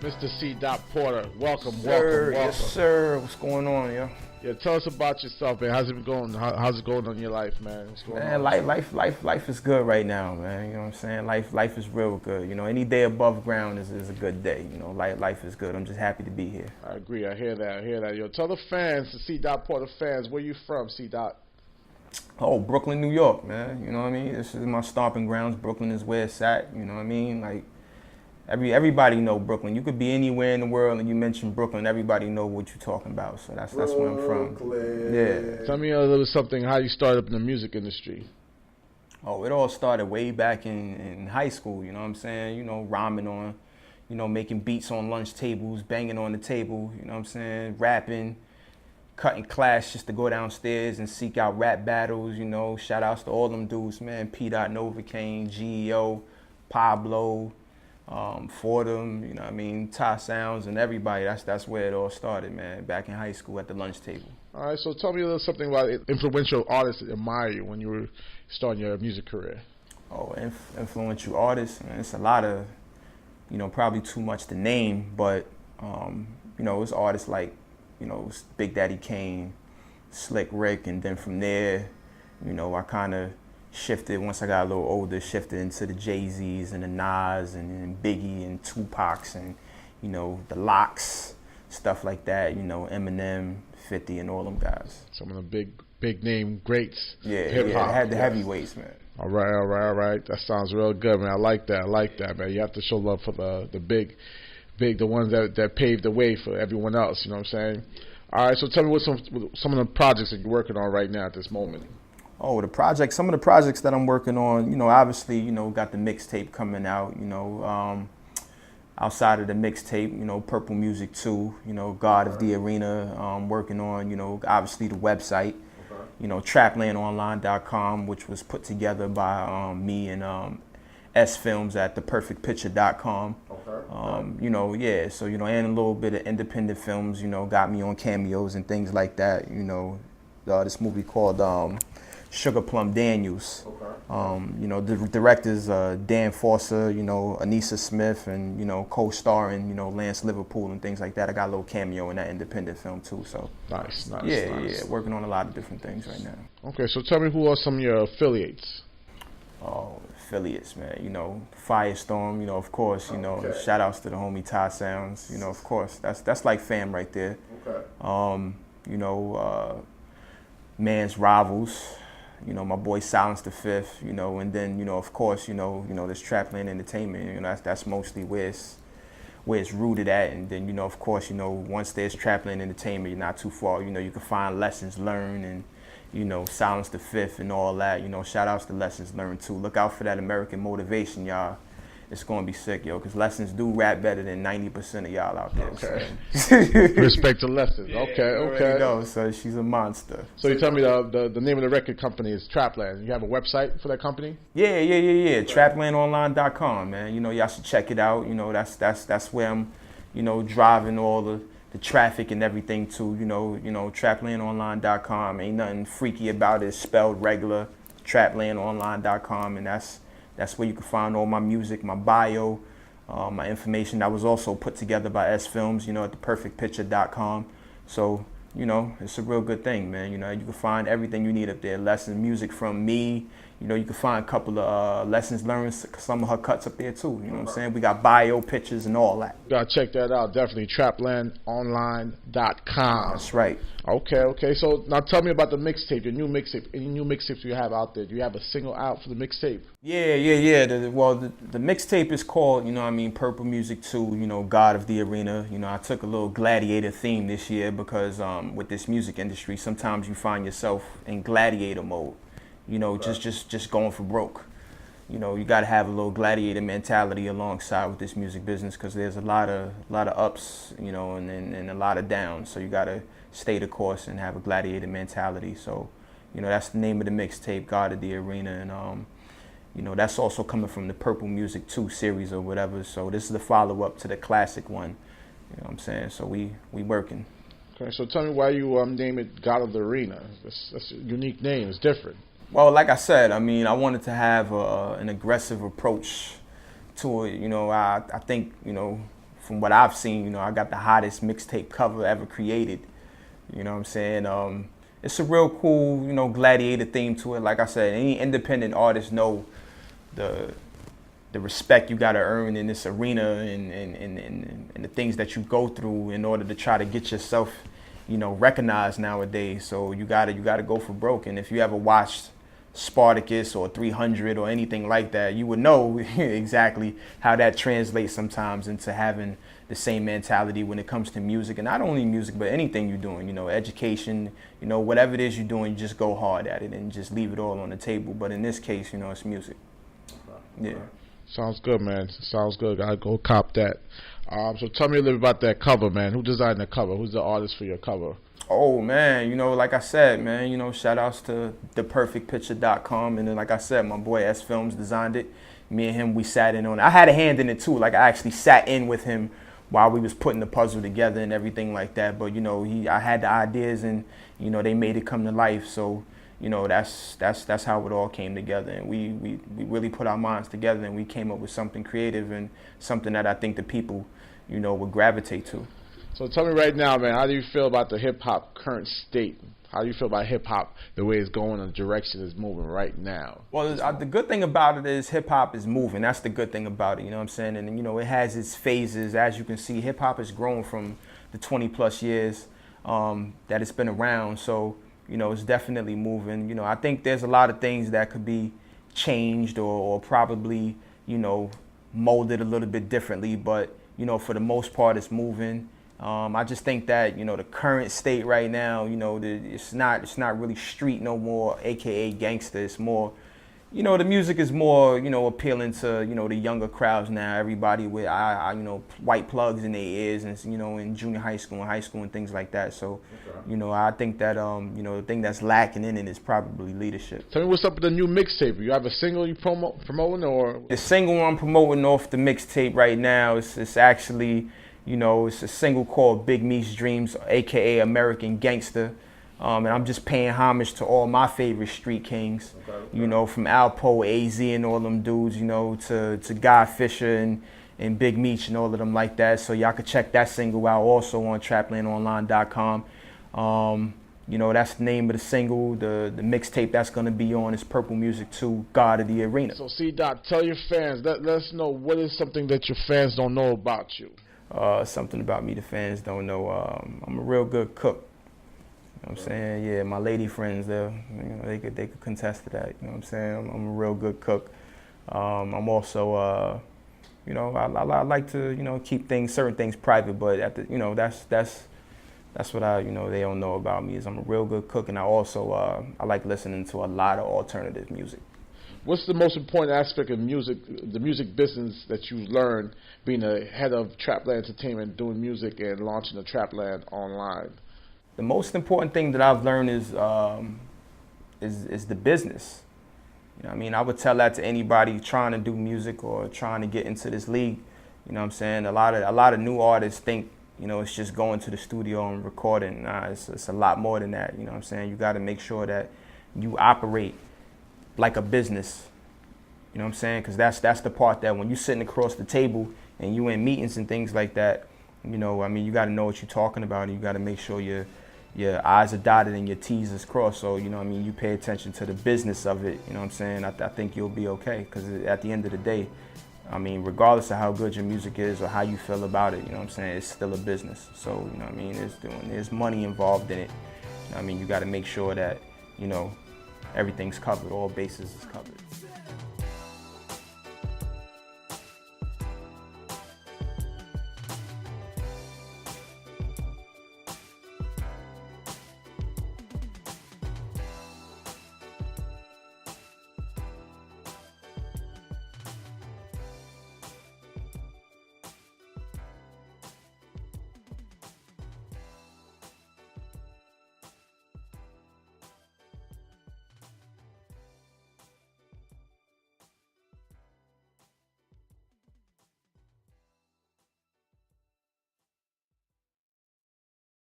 Mr. C.Porter, welcome. Yes, sir. What's going on, yo? Yeah, tell us about yourself, man. How's it been going? How's it going on in your life, man? What's going on? Life is good right now, man. You know what I'm saying? Life is real good. You know, any day above ground is a good day. You know, life is good. I'm just happy to be here. I agree. I hear that. Yo, tell the fans, the C.Porter fans, where you from, C. Oh, Brooklyn, New York, man. You know what I mean? This is my stomping grounds. Brooklyn is where it's at. You know what I mean? Like, everybody know Brooklyn. You could be anywhere in the world and you mention Brooklyn, everybody know what you're talking about. So that's where I'm from. Yeah. Tell me a little something, how you started up in the music industry. Oh, it all started way back in high school, you know what I'm saying? You know, rhyming on, you know, making beats on lunch tables, banging on the table, you know what I'm saying? Rapping, cutting class just to go downstairs and seek out rap battles, you know. Shout outs to all them dudes, man. P. Novocaine, GEO, Pablo, Fordham, you know what I mean, SFILMZ and everybody. That's where it all started, man, back in high school at the lunch table. All right, so tell me a little something about influential artists that admire you when you were starting your music career. Oh, influential artists, man, it's a lot of, you know, probably too much to name, but, you know, it's artists like, you know, Big Daddy Kane, Slick Rick, and then from there, you know, I kind of shifted, once I got a little older, shifted into the Jay-Z's and the Nas and Biggie and Tupac's and, you know, the Locks, stuff like that, you know, Eminem, 50 and all them guys. Some of the big name greats. Yeah, hip-hop. Had the heavyweights, man. All right. That sounds real good, man. I like that, man. You have to show love for the big, the ones that paved the way for everyone else, you know what I'm saying? All right, so tell me what some of the projects that you're working on right now at this moment. Oh, some of the projects that I'm working on, you know, obviously, you know, got the mixtape coming out, you know, outside of the mixtape, you know, Purple Music 2, you know, God of the Arena, working on, you know, obviously the website, you know, traplandonline.com, which was put together by me and S.Filmz at theperfectpicture.com. You know, yeah, so, you know, and a little bit of independent films, you know, got me on cameos and things like that, you know, this movie called Sugar Plum Daniels. You know, the directors Dan Foster, you know, Anissa Smith, and, you know, co-starring, you know, Lance Liverpool and things like that. I got a little cameo in that independent film too. So nice. Yeah, working on a lot of different things right now. Okay, so tell me who are some of your affiliates? Oh, affiliates, man. You know, Firestorm. You know, of course. You know, shout outs to the homie Ty Sounds. You know, of course. That's like fam right there. You know, Man's Rivals. You know, my boy Silence the Fifth, you know, and then, you know, of course, you know, this Trapland Entertainment, you know, that's mostly where it's rooted at. And then, you know, of course, you know, once there's Trapland Entertainment, you're not too far, you know, you can find Lessons Learned and, you know, Silence the Fifth and all that, you know, shout outs to Lessons Learned too. Look out for that American Motivation, y'all. It's gonna be sick, yo, because Lessons do rap better than 90% of y'all out there. Okay. So. Respect to Lessons. Okay. No, so she's a monster. So you tell me the name of the record company is Trapland. You have a website for that company? Yeah. Traplandonline.com, man. You know, y'all should check it out. You know, that's where I'm, you know, driving all the traffic and everything to. You know, traplandonline.com. Ain't nothing freaky about it. It's spelled regular. Traplandonline.com, and that's where you can find all my music, my bio, my information. That was also put together by S.Filmz, you know, at theperfectpicture.com. So, you know, it's a real good thing, man. You know, you can find everything you need up there. Lessons, music from me. You know, you can find a couple of lessons learned, some of her cuts up there too. You know what I'm saying? We got bio pictures and all that. Gotta check that out, definitely. Traplandonline.com. That's right. Okay. So now tell me about the mixtape, your new mixtape. Any new mixtapes you have out there? Do you have a single out for the mixtape? Yeah. The mixtape is called, you know what I mean, Purple Music 2, you know, God of the Arena. You know, I took a little gladiator theme this year because with this music industry, sometimes you find yourself in gladiator mode. You know, just going for broke. You know, you got to have a little gladiator mentality alongside with this music business because there's a lot of ups, you know, and a lot of downs. So you got to stay the course and have a gladiator mentality. So, you know, that's the name of the mixtape, God of the Arena, and you know, that's also coming from the Purple Music 2 series or whatever. So this is the follow up to the classic one. You know what I'm saying? So we working. Okay, so tell me why you name it God of the Arena. That's a unique name. It's different. Well, like I said, I mean, I wanted to have an aggressive approach to it. You know, I think, you know, from what I've seen, you know, I got the hottest mixtape cover ever created. You know what I'm saying? It's a real cool, you know, gladiator theme to it. Like I said, any independent artist know the respect you gotta earn in this arena and the things that you go through in order to try to get yourself, you know, recognized nowadays. So you gotta go for broke. And if you ever watched Spartacus or 300 or anything like that, you would know exactly how that translates sometimes into having the same mentality when it comes to music. And not only music, but anything you're doing, you know, education, you know, whatever it is you're doing, you just go hard at it and just leave it all on the table. But in this case, you know, it's music. Yeah. Sounds good, man. Sounds good. Gotta go cop that. So tell me a little bit about that cover, man. Who designed the cover? Who's the artist for your cover? Oh, man, you know, like I said, man, you know, shout outs to theperfectpicture.com. And then, like I said, my boy S.Filmz designed it. Me and him, we sat in on it. I had a hand in it, too. Like, I actually sat in with him while we was putting the puzzle together and everything like that. But, you know, I had the ideas and, you know, they made it come to life. So, you know, that's how it all came together. And we really put our minds together and we came up with something creative and something that I think the people, you know, would gravitate to. So tell me right now, man, how do you feel about the hip-hop current state? How do you feel about hip-hop, the way it's going and the direction it's moving right now? Well, the good thing about it is hip-hop is moving. That's the good thing about it, you know what I'm saying? And, you know, it has its phases. As you can see, hip-hop has grown from the 20-plus years that it's been around. So, you know, it's definitely moving. You know, I think there's a lot of things that could be changed or probably, you know, molded a little bit differently. But, you know, for the most part, it's moving. I just think that, you know, the current state right now, you know, it's not really street no more, AKA gangster. It's more, you know, the music is more, you know, appealing to, you know, the younger crowds now. Everybody with, you know, white plugs in their ears and, you know, in junior high school and high school and things like that. So, you know, I think that, you know, the thing that's lacking in it is probably leadership. Tell me what's up with the new mixtape. You have a single you promoting or? The single I'm promoting off the mixtape right now, it's actually, you know, it's a single called Big Meech's Dreams, aka American Gangster. And I'm just paying homage to all my favorite street kings, you know, from Alpo, AZ and all them dudes, you know, to Guy Fisher and Big Meech and all of them like that. So y'all could check that single out also on traplandonline.com. You know, that's the name of the single. The mixtape that's going to be on is Purple Music 2, God of the Arena. So C-Dot, tell your fans, let us know what is something that your fans don't know about you. Something about me the fans don't know. I'm a real good cook. You know what I'm saying? Yeah, my lady friends, you know, they could contest to that. You know what I'm saying? I'm a real good cook. I'm also, you know, I like to, you know, keep certain things private, but you know, that's what you know, they don't know about me is I'm a real good cook, and I also I like listening to a lot of alternative music. What's the most important aspect of music, the music business that you've learned being a head of Trapland Entertainment, doing music and launching the Trapland online? The most important thing that I've learned is the business. You know what I mean? I would tell that to anybody trying to do music or trying to get into this league. You know what I'm saying? A lot of new artists think, you know, it's just going to the studio and recording. Nah, it's a lot more than that. You know what I'm saying? You got to make sure that you operate like a business. You know what I'm saying? Because that's the part that when you're sitting across the table and you in meetings and things like that, you know, I mean, you got to know what you're talking about, and you got to make sure your I's are dotted and your T's is crossed. So, you know what I mean, you pay attention to the business of it. You know what I'm saying? I think you'll be okay, because at the end of the day, I mean, regardless of how good your music is or how you feel about it, you know what I'm saying, it's still a business. So, you know what I mean, there's money involved in it. You know what I mean, you got to make sure that, you know, everything's covered, all bases is covered.